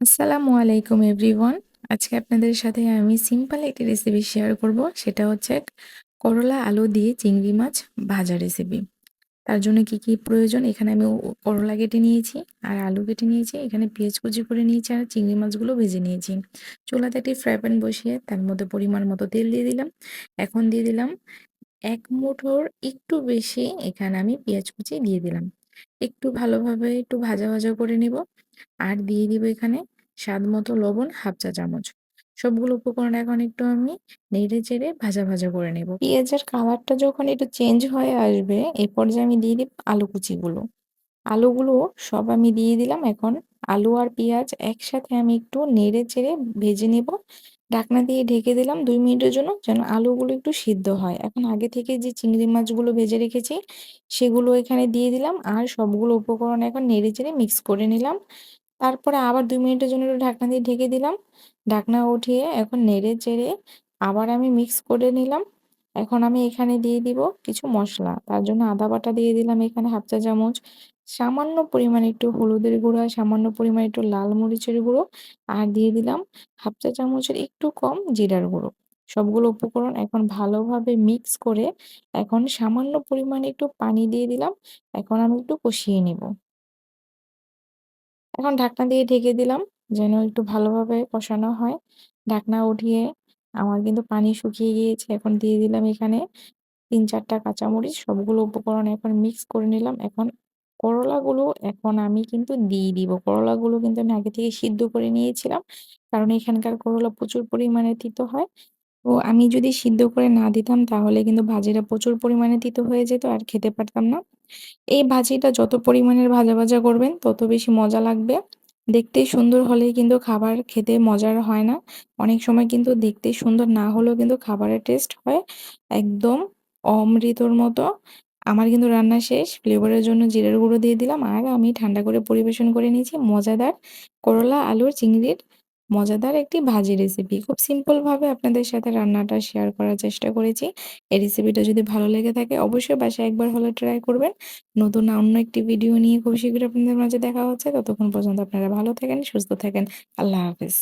আসসালামু আলাইকুম এভরিওয়ান। আজকে আপনাদের সাথে আমি সিম্পল একটি রেসিপি শেয়ার করব। সেটা হচ্ছে করলা আলু দিয়ে চিংড়ি মাছ ভাজা রেসিপি। তার জন্য কি প্রয়োজন, এখানে আমি করলা কেটে নিয়েছি আর আলু কেটে নিয়েছি, এখানে পেঁয়াজ কুচি করে নিয়েছি আর চিংড়ি মাছগুলো ভেজে নিয়েছি। চুলাতে একটি ফ্রাই প্যান বসিয়ে তার মধ্যে পরিমাণ মতো তেল দিয়ে দিলাম। এখন দিয়ে দিলাম ১ মুঠোর একটু বেশি এখানে আমি পেঁয়াজ কুচি দিয়ে দিলাম। একটু ভালোভাবে একটু ভাজা, ভাজা করে নিব। আর দিয়ে দিব এখানে স্বাদ মতো লবণ 1/2 চা চামচ। সবগুলো উপকরণ এখন একটু আমি নেড়ে চেড়ে ভাজা, ভাজা করে নেব। পেঁয়াজের কালারটা যখন একটু চেঞ্জ হয়ে আসবে, এই পর্যায়ে আমি দিয়ে দিব আলু কুচিগুলো। আলুগুলো সব আমি দিয়ে দিলাম। এখন আলু আর পেঁয়াজ একসাথে আমি একটু নেড়ে চেড়ে ভেজে নেব। ঢাকনা দিয়ে ঢেকে দিলাম ২ মিনিটের জন্য, যেন আলুগুলো একটু সিদ্ধ হয়। এখন আগে থেকে যে চিংড়ি মাছগুলো ভেজে রেখেছি সেগুলো এখানে দিয়ে দিলাম আর সবগুলো উপকরণ এখন নেড়ে চেড়ে মিক্স করে নিলাম। তারপরে আবার ২ মিনিটের জন্য একটু ঢাকনা দিয়ে ঢেকে দিলাম। ঢাকনা উঠিয়ে এখন নেড়ে চেড়ে আবার আমি মিক্স করে নিলাম। এখন আমি এখানে দিয়ে দিব কিছু মসলা। তার জন্য আদা বাটা দিয়ে দিলাম এখানে 1/2 চা চামচ। সামান্য পরিমাণে একটু হলুদের গুঁড়া, সামান্য পরিমাণে একটু লাল মরিচের গুঁড়ো আর দিয়ে দিলাম 1/2 চা চামচের একটু কম জিরার গুঁড়ো। সবগুলো উপকরণ এখন ভালোভাবে মিক্স করে এখন সামান্য পরিমাণে একটু পানি দিয়ে দিলাম। এখন আমি একটু কষিয়ে নিব। এখন ঢাকনা দিয়ে ঢেকে দিলাম যেন একটু ভালোভাবে কষানো হয়। ঢাকনা উঠিয়ে আমার কিন্তু পানি শুকিয়ে গিয়েছে। এখন দিয়ে দিলাম এখানে ৩-৪ টা কাঁচামরিচ। সবগুলো উপকরণ এখন মিক্স করে নিলাম। এখন করলাগুলো এখন আমি কিন্তু দিয়ে দিব। করলাগুলো কিন্তু আমি আগে থেকে সিদ্ধ করে নিয়েছিলাম। কারণ এখানকার করলা প্রচুর পরিমাণে তিতো হয়। তো আমি যদি সিদ্ধ করে না দিতাম তাহলে কিন্তু ভাজিটা প্রচুর পরিমাণে তিতো হয়ে যেত আর খেতে পারতাম না। এই ভাজিটা যত পরিমাণের ভাজা, ভাজা করবেন তত বেশি মজা লাগবে। দেখতে সুন্দর হলেই কিন্তু খাবার খেতে মজার হয় না। অনেক সময় কিন্তু দেখতে সুন্দর না হলেও কিন্তু খাবারের টেস্ট হয় একদম অমৃতর মতো। আমার কিন্তু রান্না শেষ। ফ্লেভারের জন্য জিরার গুঁড়ো দিয়ে দিলাম আর আমি ঠান্ডা করে পরিবেশন করে নিয়েছি মজাদার করলা, আলুর, চিংড়ির মজাদার একটি ভাজি রেসিপি। খুব সিম্পলভাবে আপনাদের সাথে রান্নাটা শেয়ার করার চেষ্টা করেছি। এই রেসিপিটা যদি ভালো লেগে থাকে অবশ্যই বাসায় একবার হলেও ট্রাই করবেন। নতুন অন্য একটি ভিডিও নিয়ে খুব শীঘ্রই আপনাদের মাঝে দেখা হচ্ছে। ততক্ষণ পর্যন্ত আপনারা ভালো থাকেন, সুস্থ থাকেন। আল্লাহ হাফেজ।